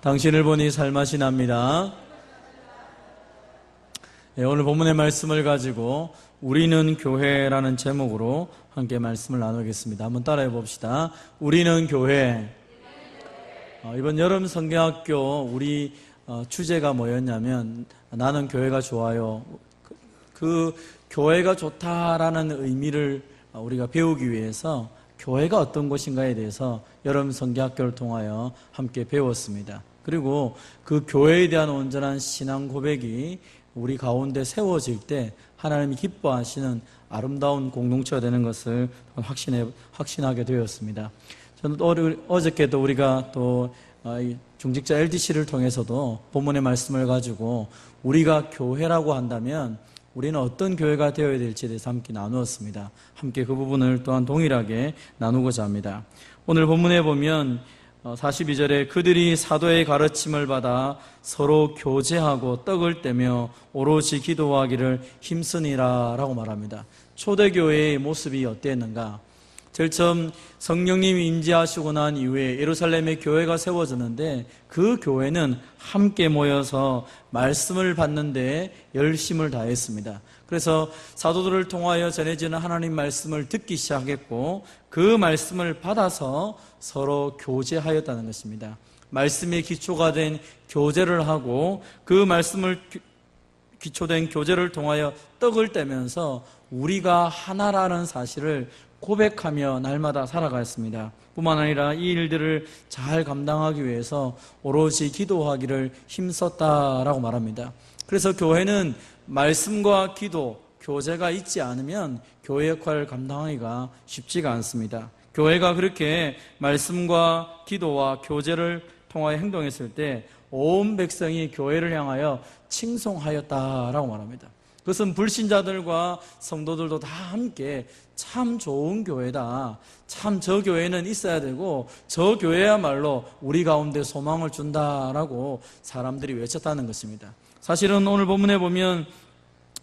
당신을 보니 살맛이 납니다. 오늘 본문의 말씀을 가지고 우리는 교회라는 제목으로 함께 말씀을 나누겠습니다. 한번 따라해 봅시다. 우리는 교회. 이번 여름 성경학교 우리 주제가 뭐였냐면 나는 교회가 좋아요. 그 교회가 좋다라는 의미를 우리가 배우기 위해서 교회가 어떤 곳인가에 대해서 여름 성경학교를 통하여 함께 배웠습니다. 그리고 그 교회에 대한 온전한 신앙 고백이 우리 가운데 세워질 때 하나님이 기뻐하시는 아름다운 공동체가 되는 것을 확신하게 되었습니다. 저는 어저께도 우리가 또 중직자 LDC를 통해서도 본문의 말씀을 가지고 우리가 교회라고 한다면 우리는 어떤 교회가 되어야 될지에 대해서 함께 나누었습니다. 함께 그 부분을 또한 동일하게 나누고자 합니다. 오늘 본문에 보면 42절에 그들이 사도의 가르침을 받아 서로 교제하고 떡을 떼며 오롯이 기도하기를 힘쓰니라 라고 말합니다. 초대교회의 모습이 어땠는가? 제일 처음 성령님이 임재하시고 난 이후에 예루살렘에 교회가 세워졌는데 그 교회는 함께 모여서 말씀을 받는 데 열심을 다했습니다. 그래서 사도들을 통하여 전해지는 하나님 말씀을 듣기 시작했고 그 말씀을 받아서 서로 교제하였다는 것입니다. 말씀의 기초가 된 교제를 하고 그 말씀을 기초된 교제를 통하여 떡을 떼면서 우리가 하나라는 사실을 고백하며 날마다 살아갔습니다. 뿐만 아니라 이 일들을 잘 감당하기 위해서 오롯이 기도하기를 힘썼다라고 말합니다. 그래서 교회는 말씀과 기도, 교제가 있지 않으면 교회 역할을 감당하기가 쉽지가 않습니다. 교회가 그렇게 말씀과 기도와 교제를 통하여 행동했을 때 온 백성이 교회를 향하여 칭송하였다라고 말합니다. 그것은 불신자들과 성도들도 다 함께 참 좋은 교회다. 참 저 교회는 있어야 되고 저 교회야말로 우리 가운데 소망을 준다라고 사람들이 외쳤다는 것입니다. 사실은 오늘 본문에 보면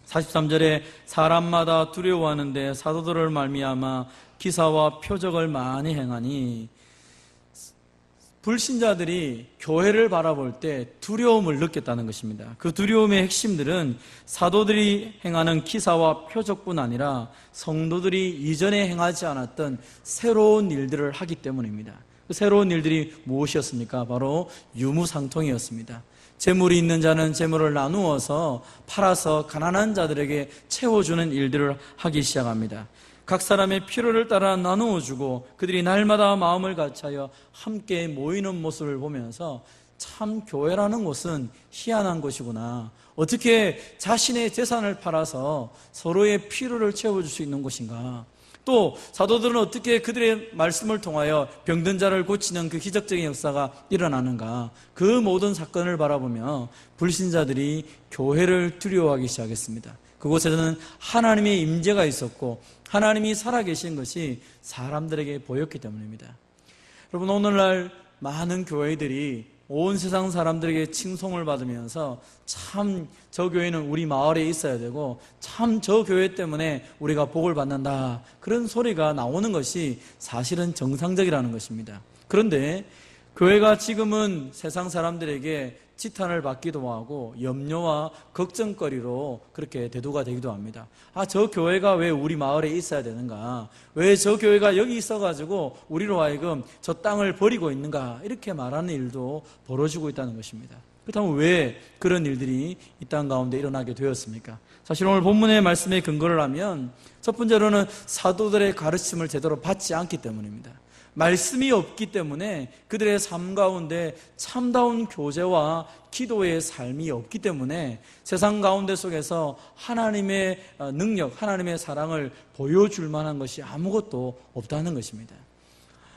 43절에 사람마다 두려워하는데 사도들을 말미암아 기사와 표적을 많이 행하니 불신자들이 교회를 바라볼 때 두려움을 느꼈다는 것입니다. 그 두려움의 핵심들은 사도들이 행하는 기사와 표적뿐 아니라 성도들이 이전에 행하지 않았던 새로운 일들을 하기 때문입니다. 그 새로운 일들이 무엇이었습니까? 바로 유무상통이었습니다. 재물이 있는 자는 재물을 나누어서 팔아서 가난한 자들에게 채워주는 일들을 하기 시작합니다. 각 사람의 필요를 따라 나누어주고 그들이 날마다 마음을 같이하여 함께 모이는 모습을 보면서 참 교회라는 곳은 희한한 곳이구나. 어떻게 자신의 재산을 팔아서 서로의 필요를 채워줄 수 있는 곳인가. 또 사도들은 어떻게 그들의 말씀을 통하여 병든 자를 고치는 그 기적적인 역사가 일어나는가. 그 모든 사건을 바라보며 불신자들이 교회를 두려워하기 시작했습니다. 그곳에는 하나님의 임재가 있었고 하나님이 살아계신 것이 사람들에게 보였기 때문입니다. 여러분, 오늘날 많은 교회들이 온 세상 사람들에게 칭송을 받으면서 참 저 교회는 우리 마을에 있어야 되고 참 저 교회 때문에 우리가 복을 받는다, 그런 소리가 나오는 것이 사실은 정상적이라는 것입니다. 그런데 교회가 지금은 세상 사람들에게 지탄을 받기도 하고 염려와 걱정거리로 그렇게 대두가 되기도 합니다. 저 교회가 왜 우리 마을에 있어야 되는가? 왜 저 교회가 여기 있어가지고 우리로 하여금 저 땅을 버리고 있는가? 이렇게 말하는 일도 벌어지고 있다는 것입니다. 그렇다면 왜 그런 일들이 이 땅 가운데 일어나게 되었습니까? 사실 오늘 본문의 말씀에 근거를 하면 첫 번째로는 사도들의 가르침을 제대로 받지 않기 때문입니다. 말씀이 없기 때문에 그들의 삶 가운데 참다운 교제와 기도의 삶이 없기 때문에 세상 가운데 속에서 하나님의 능력, 하나님의 사랑을 보여줄 만한 것이 아무것도 없다는 것입니다.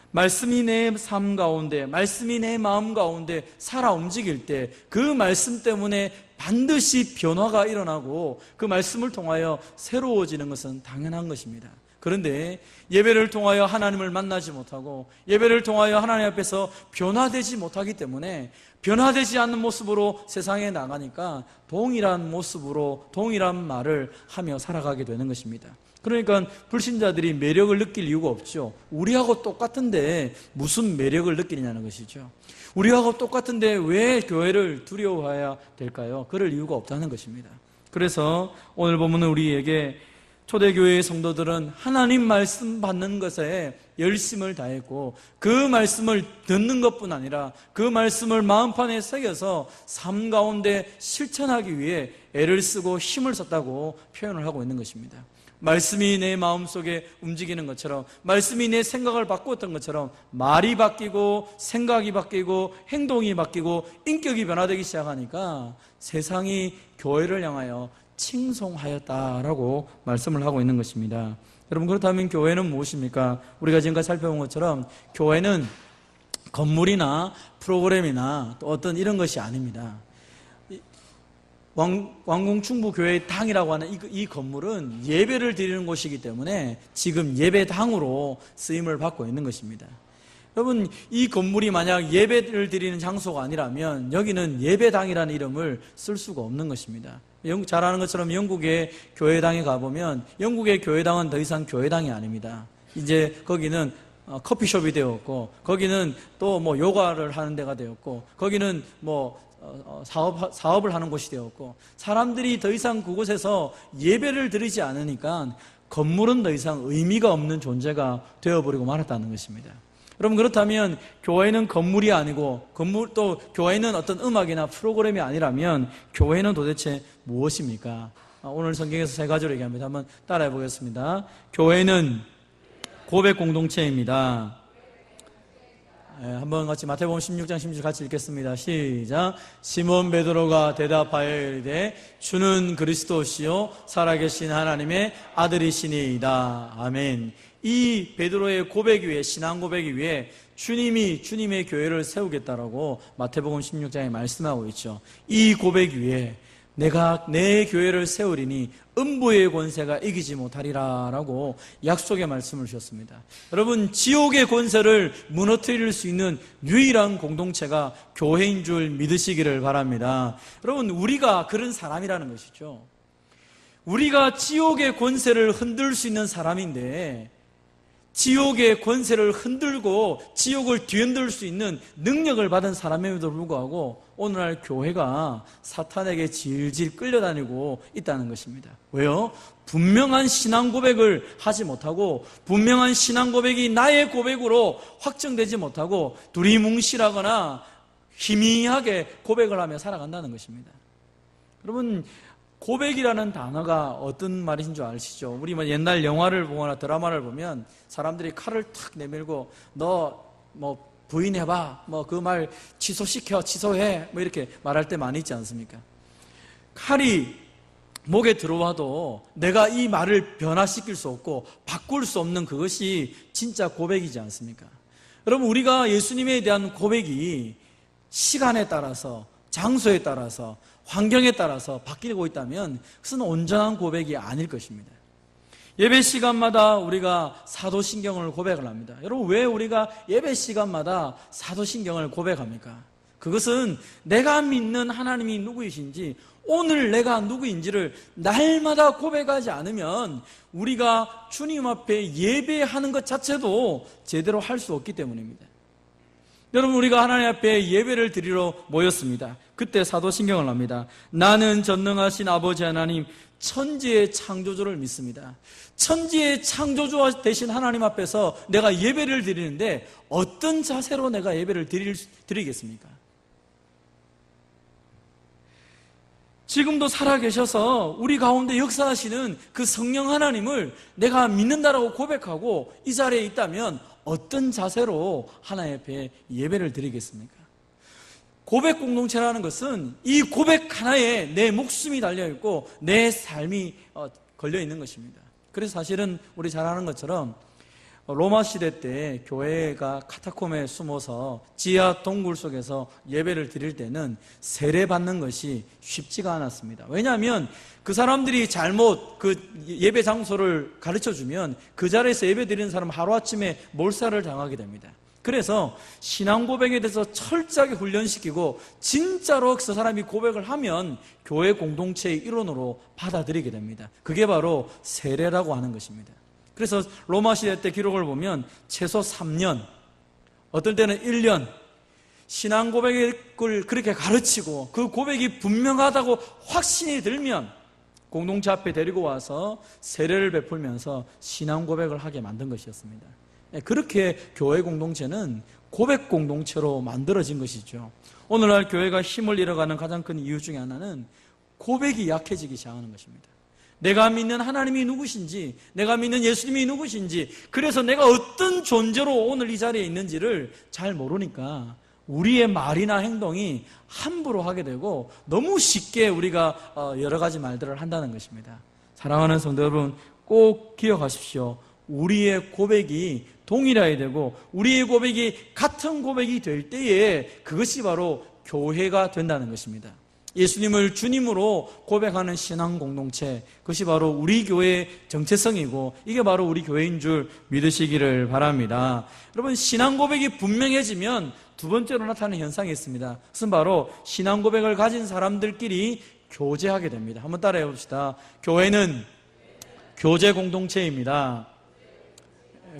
말씀이 내 삶 가운데, 말씀이 내 마음 가운데 살아 움직일 때 그 말씀 때문에 반드시 변화가 일어나고 그 말씀을 통하여 새로워지는 것은 당연한 것입니다. 그런데 예배를 통하여 하나님을 만나지 못하고 예배를 통하여 하나님 앞에서 변화되지 못하기 때문에 변화되지 않는 모습으로 세상에 나가니까 동일한 모습으로 동일한 말을 하며 살아가게 되는 것입니다. 그러니까 불신자들이 매력을 느낄 이유가 없죠. 우리하고 똑같은데 무슨 매력을 느끼느냐는 것이죠. 우리하고 똑같은데 왜 교회를 두려워해야 될까요? 그럴 이유가 없다는 것입니다. 그래서 오늘 보면은 우리에게 초대교회의 성도들은 하나님 말씀 받는 것에 열심을 다했고 그 말씀을 듣는 것뿐 아니라 그 말씀을 마음판에 새겨서 삶 가운데 실천하기 위해 애를 쓰고 힘을 썼다고 표현을 하고 있는 것입니다. 말씀이 내 마음속에 움직이는 것처럼, 말씀이 내 생각을 바꾸었던 것처럼 말이 바뀌고 생각이 바뀌고 행동이 바뀌고 인격이 변화되기 시작하니까 세상이 교회를 향하여 칭송하였다라고 말씀을 하고 있는 것입니다. 여러분, 그렇다면 교회는 무엇입니까? 우리가 지금까지 살펴본 것처럼 교회는 건물이나 프로그램이나 또 어떤 이런 것이 아닙니다. 왕궁충부교회의 당이라고 하는 이 건물은 예배를 드리는 곳이기 때문에 지금 예배당으로 쓰임을 받고 있는 것입니다. 여러분, 이 건물이 만약 예배를 드리는 장소가 아니라면 여기는 예배당이라는 이름을 쓸 수가 없는 것입니다. 잘 아는 것처럼 영국의 교회당에 가보면 영국의 교회당은 더 이상 교회당이 아닙니다. 이제 거기는 커피숍이 되었고, 거기는 또 뭐 요가를 하는 데가 되었고, 거기는 뭐 사업을 하는 곳이 되었고, 사람들이 더 이상 그곳에서 예배를 드리지 않으니까 건물은 더 이상 의미가 없는 존재가 되어버리고 말았다는 것입니다. 여러분, 그렇다면 교회는 건물이 아니고 또 교회는 어떤 음악이나 프로그램이 아니라면 교회는 도대체 무엇입니까? 오늘 성경에서 세 가지로 얘기합니다. 한번 따라해 보겠습니다. 교회는 고백 공동체입니다. 한번 같이 마태복음 16장 16절 같이 읽겠습니다. 시작. 시몬 베드로가 대답하여 이르되 주는 그리스도시요 살아계신 하나님의 아들이시니이다. 아멘. 이 베드로의 고백 위에, 신앙 고백 위에 주님이 주님의 교회를 세우겠다라고 마태복음 16장에 말씀하고 있죠. 이 고백 위에 내가 내 교회를 세우리니 음부의 권세가 이기지 못하리라 라고 약속의 말씀을 주셨습니다. 여러분, 지옥의 권세를 무너뜨릴 수 있는 유일한 공동체가 교회인 줄 믿으시기를 바랍니다. 여러분, 우리가 그런 사람이라는 것이죠. 우리가 지옥의 권세를 흔들 수 있는 사람인데, 지옥의 권세를 흔들고 지옥을 뒤흔들 수 있는 능력을 받은 사람임에도 불구하고 오늘날 교회가 사탄에게 질질 끌려다니고 있다는 것입니다. 왜요? 분명한 신앙 고백을 하지 못하고, 분명한 신앙 고백이 나의 고백으로 확정되지 못하고 두리뭉실하거나 희미하게 고백을 하며 살아간다는 것입니다. 여러분, 고백이라는 단어가 어떤 말인 줄 아시죠? 우리 옛날 영화를 보거나 드라마를 보면 사람들이 칼을 탁 내밀고 너 뭐 부인해봐, 뭐 그 말 취소시켜, 취소해, 뭐 이렇게 말할 때 많이 있지 않습니까? 칼이 목에 들어와도 내가 이 말을 변화시킬 수 없고 바꿀 수 없는 그것이 진짜 고백이지 않습니까? 여러분, 우리가 예수님에 대한 고백이 시간에 따라서, 장소에 따라서, 환경에 따라서 바뀌고 있다면 그것은 온전한 고백이 아닐 것입니다. 예배 시간마다 우리가 사도신경을 고백을 합니다. 여러분, 왜 우리가 예배 시간마다 사도신경을 고백합니까? 그것은 내가 믿는 하나님이 누구이신지, 오늘 내가 누구인지를 날마다 고백하지 않으면 우리가 주님 앞에 예배하는 것 자체도 제대로 할 수 없기 때문입니다. 여러분, 우리가 하나님 앞에 예배를 드리러 모였습니다. 그때 사도신경을 합니다. 나는 전능하신 아버지 하나님, 천지의 창조주를 믿습니다. 천지의 창조주 되신 하나님 앞에서 내가 예배를 드리는데 어떤 자세로 내가 예배를 드리겠습니까? 지금도 살아계셔서 우리 가운데 역사하시는 그 성령 하나님을 내가 믿는다라고 고백하고 이 자리에 있다면 어떤 자세로 하나님 앞에 예배를 드리겠습니까? 고백 공동체라는 것은 이 고백 하나에 내 목숨이 달려있고 내 삶이 걸려있는 것입니다. 그래서 사실은 우리 잘 아는 것처럼 로마 시대 때 교회가 카타콤에 숨어서 지하 동굴 속에서 예배를 드릴 때는 세례받는 것이 쉽지가 않았습니다. 왜냐하면 그 사람들이 잘못 그 예배 장소를 가르쳐주면 그 자리에서 예배 드리는 사람은 하루아침에 몰살을 당하게 됩니다. 그래서 신앙 고백에 대해서 철저하게 훈련시키고 진짜로 그 사람이 고백을 하면 교회 공동체의 일원으로 받아들이게 됩니다. 그게 바로 세례라고 하는 것입니다. 그래서 로마 시대 때 기록을 보면 최소 3년, 어떨 때는 1년, 신앙 고백을 그렇게 가르치고 그 고백이 분명하다고 확신이 들면 공동체 앞에 데리고 와서 세례를 베풀면서 신앙 고백을 하게 만든 것이었습니다. 그렇게 교회 공동체는 고백 공동체로 만들어진 것이죠. 오늘날 교회가 힘을 잃어가는 가장 큰 이유 중에 하나는 고백이 약해지기 시작하는 것입니다. 내가 믿는 하나님이 누구신지, 내가 믿는 예수님이 누구신지, 그래서 내가 어떤 존재로 오늘 이 자리에 있는지를 잘 모르니까 우리의 말이나 행동이 함부로 하게 되고 너무 쉽게 우리가 여러 가지 말들을 한다는 것입니다. 사랑하는 성도 여러분, 꼭 기억하십시오. 우리의 고백이 동일해야 되고 우리의 고백이 같은 고백이 될 때에 그것이 바로 교회가 된다는 것입니다. 예수님을 주님으로 고백하는 신앙 공동체, 그것이 바로 우리 교회의 정체성이고 이게 바로 우리 교회인 줄 믿으시기를 바랍니다. 여러분, 신앙 고백이 분명해지면 두 번째로 나타나는 현상이 있습니다. 그것은 바로 신앙 고백을 가진 사람들끼리 교제하게 됩니다. 한번 따라해 봅시다. 교회는 교제 공동체입니다.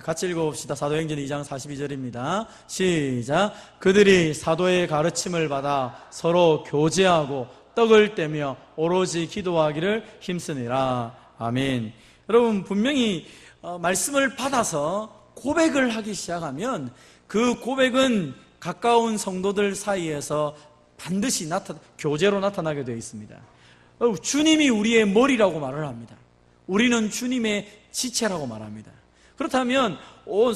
같이 읽어봅시다. 사도행전 2장 42절입니다. 시작. 그들이 사도의 가르침을 받아 서로 교제하고 떡을 떼며 오로지 기도하기를 힘쓰니라. 아멘. 여러분, 분명히 말씀을 받아서 고백을 하기 시작하면 그 고백은 가까운 성도들 사이에서 반드시 교제로 나타나게 되어 있습니다. 주님이 우리의 머리라고 말을 합니다. 우리는 주님의 지체라고 말합니다. 그렇다면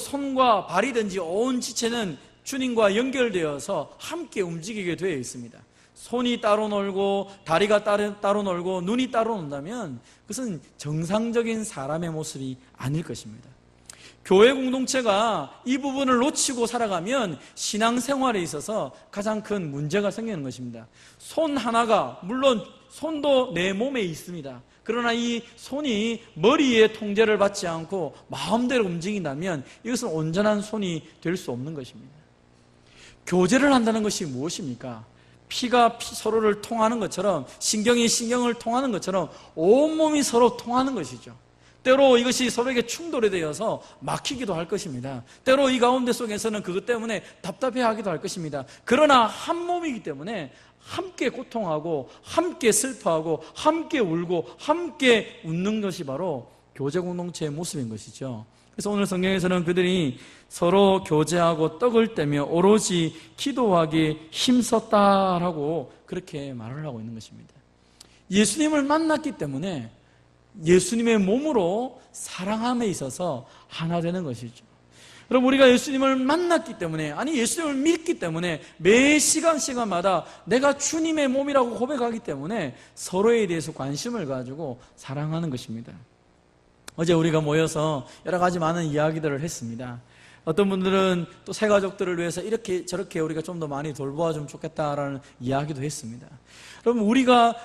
손과 발이든지 온 지체는 주님과 연결되어서 함께 움직이게 되어 있습니다. 손이 따로 놀고 다리가 따로 놀고 눈이 따로 논다면 그것은 정상적인 사람의 모습이 아닐 것입니다. 교회 공동체가 이 부분을 놓치고 살아가면 신앙생활에 있어서 가장 큰 문제가 생기는 것입니다. 손 하나가, 물론 손도 내 몸에 있습니다. 그러나 이 손이 머리의 통제를 받지 않고 마음대로 움직인다면 이것은 온전한 손이 될 수 없는 것입니다. 교제를 한다는 것이 무엇입니까? 피가 서로를 통하는 것처럼, 신경이 신경을 통하는 것처럼 온몸이 서로 통하는 것이죠. 때로 이것이 서로에게 충돌이 되어서 막히기도 할 것입니다. 때로 이 가운데 속에서는 그것 때문에 답답해하기도 할 것입니다. 그러나 한 몸이기 때문에 함께 고통하고 함께 슬퍼하고 함께 울고 함께 웃는 것이 바로 교제 공동체의 모습인 것이죠. 그래서 오늘 성경에서는 그들이 서로 교제하고 떡을 떼며 오로지 기도하기 힘썼다라고 그렇게 말을 하고 있는 것입니다. 예수님을 만났기 때문에 예수님의 몸으로 사랑함에 있어서 하나 되는 것이죠. 여러분, 우리가 예수님을 만났기 때문에, 아니 예수님을 믿기 때문에 매 시간마다 내가 주님의 몸이라고 고백하기 때문에 서로에 대해서 관심을 가지고 사랑하는 것입니다. 어제 우리가 모여서 여러 가지 많은 이야기들을 했습니다. 어떤 분들은 또 새 가족들을 위해서 이렇게 저렇게 우리가 좀 더 많이 돌보아주면 좋겠다라는 이야기도 했습니다. 여러분, 우리가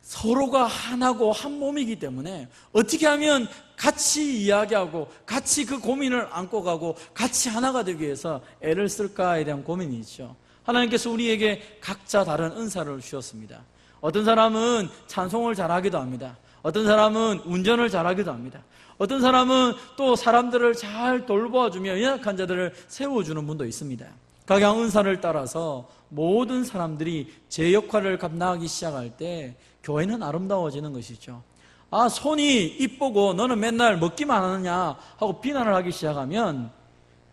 서로가 하나고 한 몸이기 때문에 어떻게 하면 같이 이야기하고 같이 그 고민을 안고 가고 같이 하나가 되기 위해서 애를 쓸까에 대한 고민이 있죠. 하나님께서 우리에게 각자 다른 은사를 주셨습니다. 어떤 사람은 찬송을 잘하기도 합니다. 어떤 사람은 운전을 잘하기도 합니다. 어떤 사람은 또 사람들을 잘 돌보아주며 연약한 자들을 세워주는 분도 있습니다. 각양 은사를 따라서 모든 사람들이 제 역할을 감당하기 시작할 때 교회는 아름다워지는 것이죠. 아, 손이 이쁘고 너는 맨날 먹기만 하느냐 하고 비난을 하기 시작하면,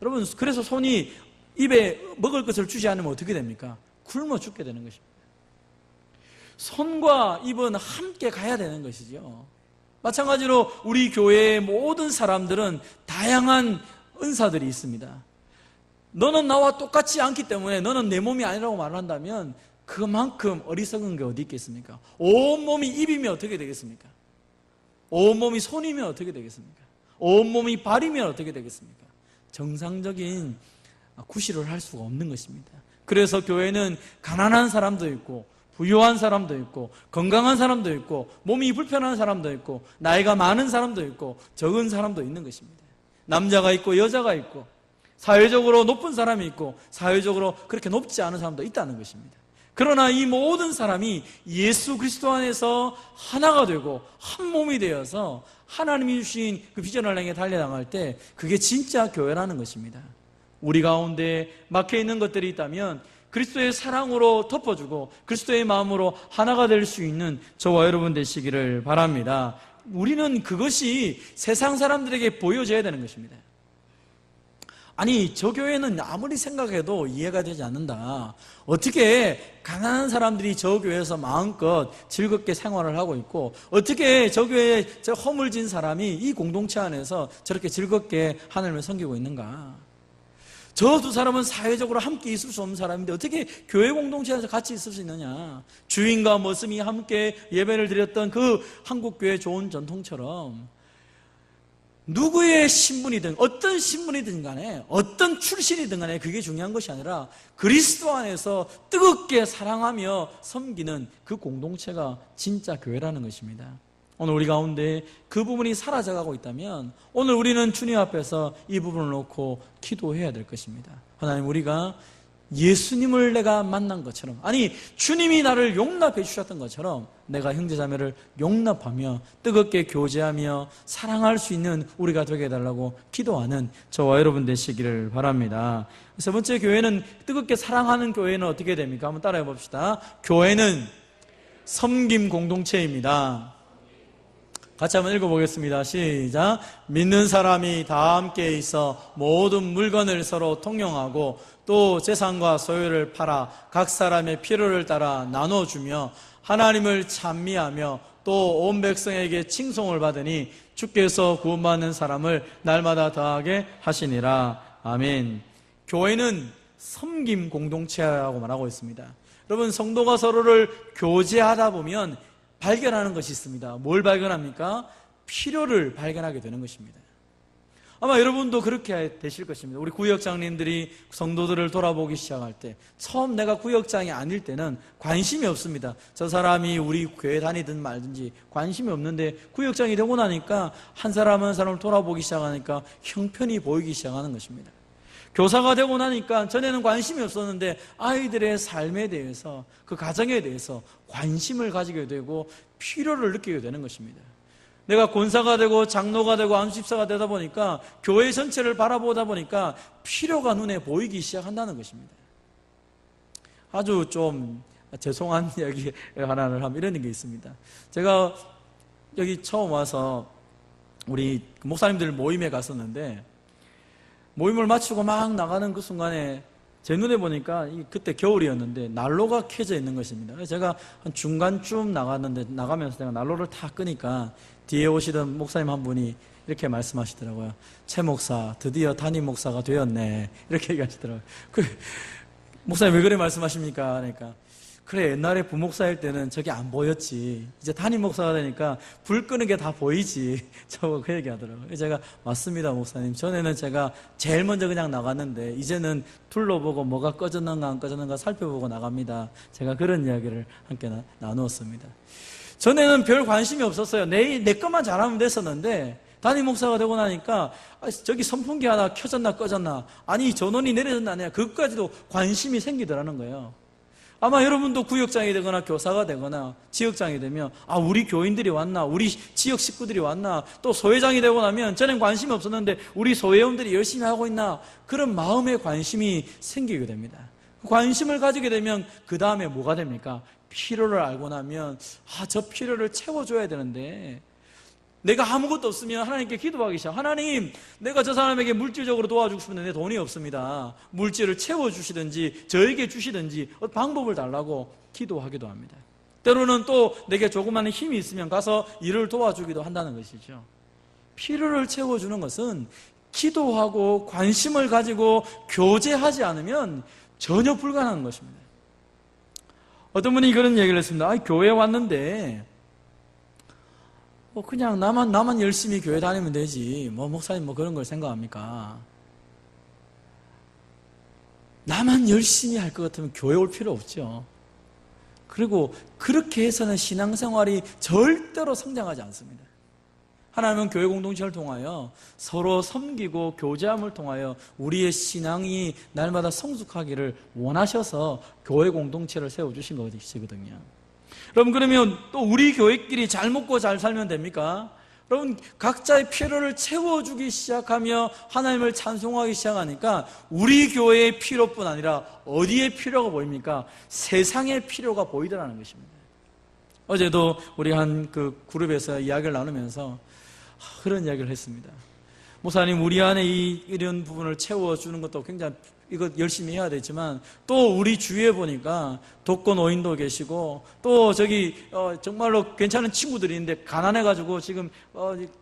여러분, 그래서 손이 입에 먹을 것을 주지 않으면 어떻게 됩니까? 굶어 죽게 되는 것입니다. 손과 입은 함께 가야 되는 것이죠. 마찬가지로 우리 교회의 모든 사람들은 다양한 은사들이 있습니다. 너는 나와 똑같지 않기 때문에 너는 내 몸이 아니라고 말한다면 그만큼 어리석은 게 어디 있겠습니까? 온몸이 입이면 어떻게 되겠습니까? 온몸이 손이면 어떻게 되겠습니까? 온몸이 발이면 어떻게 되겠습니까? 정상적인 구실을 할 수가 없는 것입니다. 그래서 교회는 가난한 사람도 있고 부유한 사람도 있고 건강한 사람도 있고 몸이 불편한 사람도 있고 나이가 많은 사람도 있고 적은 사람도 있는 것입니다. 남자가 있고 여자가 있고 사회적으로 높은 사람이 있고 사회적으로 그렇게 높지 않은 사람도 있다는 것입니다. 그러나 이 모든 사람이 예수 그리스도 안에서 하나가 되고 한 몸이 되어서 하나님이 주신 그 비전을 향해 달려나갈 때 그게 진짜 교회라는 것입니다. 우리 가운데 막혀있는 것들이 있다면 그리스도의 사랑으로 덮어주고 그리스도의 마음으로 하나가 될 수 있는 저와 여러분 되시기를 바랍니다. 우리는 그것이 세상 사람들에게 보여져야 되는 것입니다. 아니, 저 교회는 아무리 생각해도 이해가 되지 않는다. 어떻게 가난한 사람들이 저 교회에서 마음껏 즐겁게 생활을 하고 있고, 어떻게 저 교회에 저 허물진 사람이 이 공동체 안에서 저렇게 즐겁게 하나님을 섬기고 있는가? 저 두 사람은 사회적으로 함께 있을 수 없는 사람인데 어떻게 교회 공동체 안에서 같이 있을 수 있느냐? 주인과 머슴이 함께 예배를 드렸던 그 한국교회 좋은 전통처럼 누구의 신분이든 어떤 신분이든 간에 어떤 출신이든 간에 그게 중요한 것이 아니라 그리스도 안에서 뜨겁게 사랑하며 섬기는 그 공동체가 진짜 교회라는 것입니다. 오늘 우리 가운데 그 부분이 사라져가고 있다면 오늘 우리는 주님 앞에서 이 부분을 놓고 기도해야 될 것입니다. 하나님, 우리가 예수님을 내가 만난 것처럼, 아니 주님이 나를 용납해 주셨던 것처럼 내가 형제자매를 용납하며 뜨겁게 교제하며 사랑할 수 있는 우리가 되게 해달라고 기도하는 저와 여러분 되시기를 바랍니다. 세 번째, 교회는 뜨겁게 사랑하는 교회는 어떻게 됩니까? 한번 따라해 봅시다. 교회는 섬김 공동체입니다. 같이 한번 읽어보겠습니다. 시작. 믿는 사람이 다 함께 있어 모든 물건을 서로 통용하고 또 재산과 소유를 팔아 각 사람의 필요를 따라 나눠주며 하나님을 찬미하며 또 온 백성에게 칭송을 받으니 주께서 구원받는 사람을 날마다 더하게 하시니라. 아멘. 교회는 섬김 공동체라고 말하고 있습니다. 여러분, 성도가 서로를 교제하다 보면 발견하는 것이 있습니다. 뭘 발견합니까? 필요를 발견하게 되는 것입니다. 아마 여러분도 그렇게 되실 것입니다. 우리 구역장님들이 성도들을 돌아보기 시작할 때, 처음 내가 구역장이 아닐 때는 관심이 없습니다. 저 사람이 우리 교회 다니든 말든지 관심이 없는데 구역장이 되고 나니까 한 사람 한 사람을 돌아보기 시작하니까 형편이 보이기 시작하는 것입니다. 교사가 되고 나니까 전에는 관심이 없었는데 아이들의 삶에 대해서, 그 가정에 대해서 관심을 가지게 되고 필요를 느끼게 되는 것입니다. 내가 권사가 되고 장로가 되고 안수집사가 되다 보니까 교회 전체를 바라보다 보니까 필요가 눈에 보이기 시작한다는 것입니다. 아주 좀 죄송한 이야기 하나를 하면 이런 게 있습니다. 제가 여기 처음 와서 우리 목사님들 모임에 갔었는데 모임을 마치고 막 나가는 그 순간에 제 눈에 보니까 그때 겨울이었는데 난로가 켜져 있는 것입니다. 그래서 제가 한 중간쯤 나갔는데 나가면서 제가 난로를 다 끄니까 뒤에 오시던 목사님 한 분이 이렇게 말씀하시더라고요. 최 목사, 드디어 담임 목사가 되었네. 이렇게 얘기하시더라고요. 목사님 왜 그래 말씀하십니까? 그러니까 그래, 옛날에 부목사일 때는 저게 안 보였지. 이제 담임 목사가 되니까 불 끄는 게 다 보이지. 저거 그 얘기 하더라고요. 제가 맞습니다, 목사님. 전에는 제가 제일 먼저 그냥 나갔는데 이제는 둘러보고 뭐가 꺼졌는가 안 꺼졌는가 살펴보고 나갑니다. 제가 그런 이야기를 함께 나누었습니다. 전에는 별 관심이 없었어요. 내 것만 잘하면 됐었는데 담임 목사가 되고 나니까 저기 선풍기 하나 켜졌나 꺼졌나, 아니 전원이 내려졌나 아니야, 그것까지도 관심이 생기더라는 거예요. 아마 여러분도 구역장이 되거나 교사가 되거나 지역장이 되면 우리 교인들이 왔나, 우리 지역 식구들이 왔나, 또 소회장이 되고 나면 전엔 관심이 없었는데 우리 소회원들이 열심히 하고 있나, 그런 마음에 관심이 생기게 됩니다. 관심을 가지게 되면 그 다음에 뭐가 됩니까? 필요를 알고 나면 저 필요를 채워줘야 되는데 내가 아무것도 없으면 하나님께 기도하기 시작. 하나님, 내가 저 사람에게 물질적으로 도와주고 싶은데 내 돈이 없습니다. 물질을 채워주시든지 저에게 주시든지 방법을 달라고 기도하기도 합니다. 때로는 또 내게 조그마한 힘이 있으면 가서 일을 도와주기도 한다는 것이죠. 필요를 채워주는 것은 기도하고 관심을 가지고 교제하지 않으면 전혀 불가능한 것입니다. 어떤 분이 그런 얘기를 했습니다. 교회에 왔는데 그냥 나만 열심히 교회 다니면 되지. 목사님 그런 걸 생각합니까? 나만 열심히 할 것 같으면 교회 올 필요 없죠. 그리고 그렇게 해서는 신앙생활이 절대로 성장하지 않습니다. 하나님은 교회 공동체를 통하여 서로 섬기고 교제함을 통하여 우리의 신앙이 날마다 성숙하기를 원하셔서 교회 공동체를 세워주신 것이거든요. 여러분, 그러면 또 우리 교회끼리 잘 먹고 잘 살면 됩니까? 여러분, 각자의 필요를 채워주기 시작하며 하나님을 찬송하기 시작하니까 우리 교회의 필요뿐 아니라 어디에 필요가 보입니까? 세상의 필요가 보이더라는 것입니다. 어제도 우리 한 그 그룹에서 이야기를 나누면서 그런 이야기를 했습니다. 목사님, 우리 안에 이런 부분을 채워주는 것도 굉장히 이거 열심히 해야 되지만 또 우리 주위에 보니까 독거 노인도 계시고 또 저기 정말로 괜찮은 친구들이 있는데 가난해가지고 지금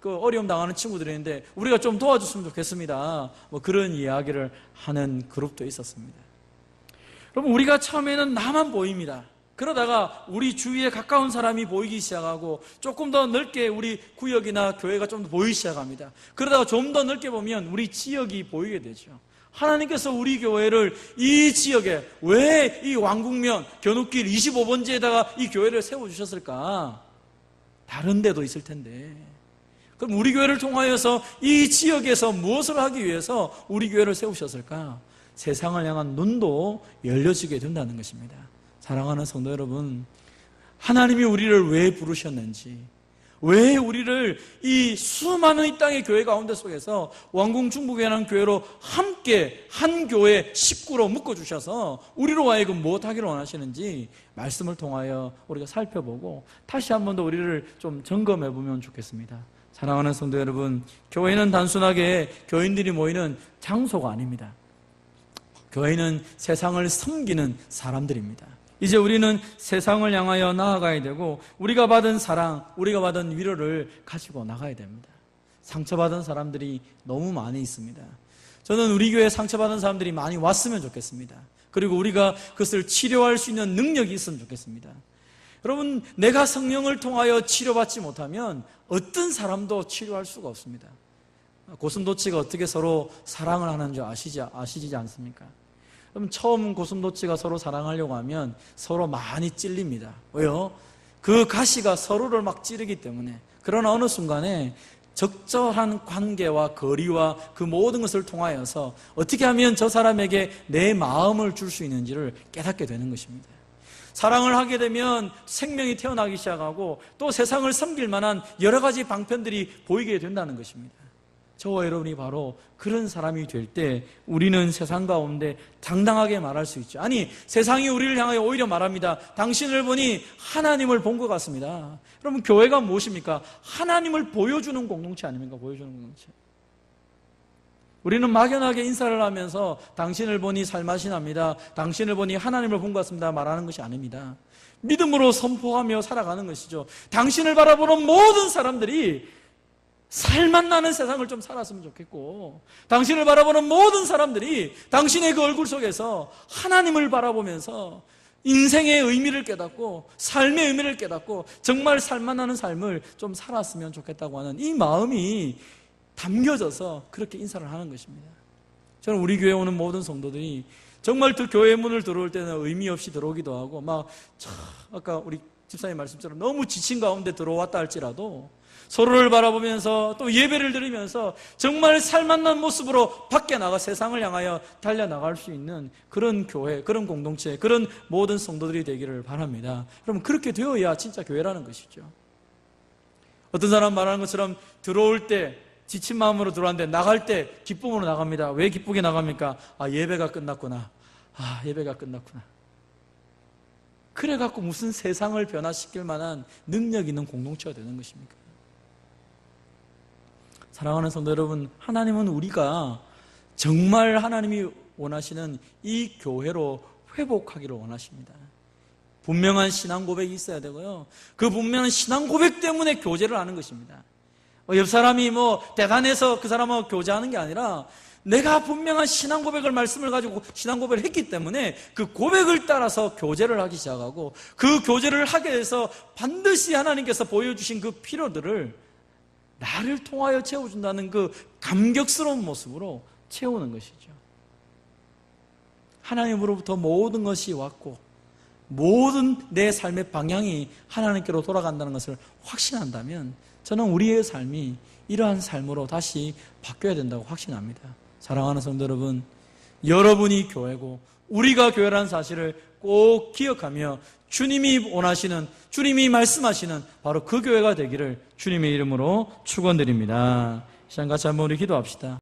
그 어려움 당하는 친구들이 있는데 우리가 좀 도와줬으면 좋겠습니다. 뭐 그런 이야기를 하는 그룹도 있었습니다. 여러분, 우리가 처음에는 나만 보입니다. 그러다가 우리 주위에 가까운 사람이 보이기 시작하고 조금 더 넓게 우리 구역이나 교회가 좀 더 보이기 시작합니다. 그러다가 좀 더 넓게 보면 우리 지역이 보이게 되죠. 하나님께서 우리 교회를 이 지역에 왜 이 왕국면 견우길 25번지에다가 이 교회를 세워주셨을까? 다른 데도 있을 텐데, 그럼 우리 교회를 통하여서 이 지역에서 무엇을 하기 위해서 우리 교회를 세우셨을까? 세상을 향한 눈도 열려지게 된다는 것입니다. 사랑하는 성도 여러분, 하나님이 우리를 왜 부르셨는지, 왜 우리를 이 수많은 이 땅의 교회 가운데 속에서 왕궁중부교회라는 교회로 함께 한 교회 식구로 묶어주셔서 우리로 하여금 무엇하기를 원하시는지 말씀을 통하여 우리가 살펴보고 다시 한 번 더 우리를 좀 점검해보면 좋겠습니다. 사랑하는 성도 여러분, 교회는 단순하게 교인들이 모이는 장소가 아닙니다. 교회는 세상을 섬기는 사람들입니다. 이제 우리는 세상을 향하여 나아가야 되고 우리가 받은 사랑, 우리가 받은 위로를 가지고 나가야 됩니다. 상처받은 사람들이 너무 많이 있습니다. 저는 우리 교회에 상처받은 사람들이 많이 왔으면 좋겠습니다. 그리고 우리가 그것을 치료할 수 있는 능력이 있으면 좋겠습니다. 여러분, 내가 성령을 통하여 치료받지 못하면 어떤 사람도 치료할 수가 없습니다. 고슴도치가 어떻게 서로 사랑을 하는 줄 아시지 않습니까? 그럼 처음 고슴도치가 서로 사랑하려고 하면 서로 많이 찔립니다. 왜요? 그 가시가 서로를 막 찌르기 때문에. 그러나 어느 순간에 적절한 관계와 거리와 그 모든 것을 통하여서 어떻게 하면 저 사람에게 내 마음을 줄 수 있는지를 깨닫게 되는 것입니다. 사랑을 하게 되면 생명이 태어나기 시작하고 또 세상을 섬길 만한 여러 가지 방편들이 보이게 된다는 것입니다. 저와 여러분이 바로 그런 사람이 될 때 우리는 세상 가운데 당당하게 말할 수 있죠. 아니, 세상이 우리를 향하여 오히려 말합니다. 당신을 보니 하나님을 본 것 같습니다. 여러분, 교회가 무엇입니까? 하나님을 보여주는 공동체 아닙니까? 보여주는 공동체. 우리는 막연하게 인사를 하면서 당신을 보니 살맛이 납니다, 당신을 보니 하나님을 본 것 같습니다 말하는 것이 아닙니다. 믿음으로 선포하며 살아가는 것이죠. 당신을 바라보는 모든 사람들이 살맛 나는 세상을 좀 살았으면 좋겠고, 당신을 바라보는 모든 사람들이 당신의 그 얼굴 속에서 하나님을 바라보면서 인생의 의미를 깨닫고 삶의 의미를 깨닫고 정말 살맛 나는 삶을 좀 살았으면 좋겠다고 하는 이 마음이 담겨져서 그렇게 인사를 하는 것입니다. 저는 우리 교회에 오는 모든 성도들이 정말 그 교회 문을 들어올 때는 의미 없이 들어오기도 하고 아까 우리 집사님 말씀처럼 너무 지친 가운데 들어왔다 할지라도 서로를 바라보면서 또 예배를 드리면서 정말 살맛난 모습으로 밖에 나가 세상을 향하여 달려나갈 수 있는 그런 교회, 그런 공동체, 그런 모든 성도들이 되기를 바랍니다. 여러분, 그렇게 되어야 진짜 교회라는 것이죠. 어떤 사람 말하는 것처럼 들어올 때 지친 마음으로 들어왔는데 나갈 때 기쁨으로 나갑니다. 왜 기쁘게 나갑니까? 예배가 끝났구나. 예배가 끝났구나. 그래갖고 무슨 세상을 변화시킬 만한 능력 있는 공동체가 되는 것입니까? 사랑하는 성도 여러분, 하나님은 우리가 정말 하나님이 원하시는 이 교회로 회복하기를 원하십니다. 분명한 신앙 고백이 있어야 되고요, 그 분명한 신앙 고백 때문에 교제를 하는 것입니다. 옆 사람이 대단해서 그 사람하고 교제하는 게 아니라 내가 분명한 신앙 고백을 말씀을 가지고 신앙 고백을 했기 때문에 그 고백을 따라서 교제를 하기 시작하고, 그 교제를 하게 돼서 반드시 하나님께서 보여주신 그 필요들을 나를 통하여 채워준다는 그 감격스러운 모습으로 채우는 것이죠. 하나님으로부터 모든 것이 왔고 모든 내 삶의 방향이 하나님께로 돌아간다는 것을 확신한다면 저는 우리의 삶이 이러한 삶으로 다시 바뀌어야 된다고 확신합니다. 사랑하는 성도 여러분, 여러분이 교회고 우리가 교회라는 사실을 꼭 기억하며 주님이 원하시는, 주님이 말씀하시는 바로 그 교회가 되기를 주님의 이름으로 축원드립니다. 시간 같이 한번 우리 기도합시다.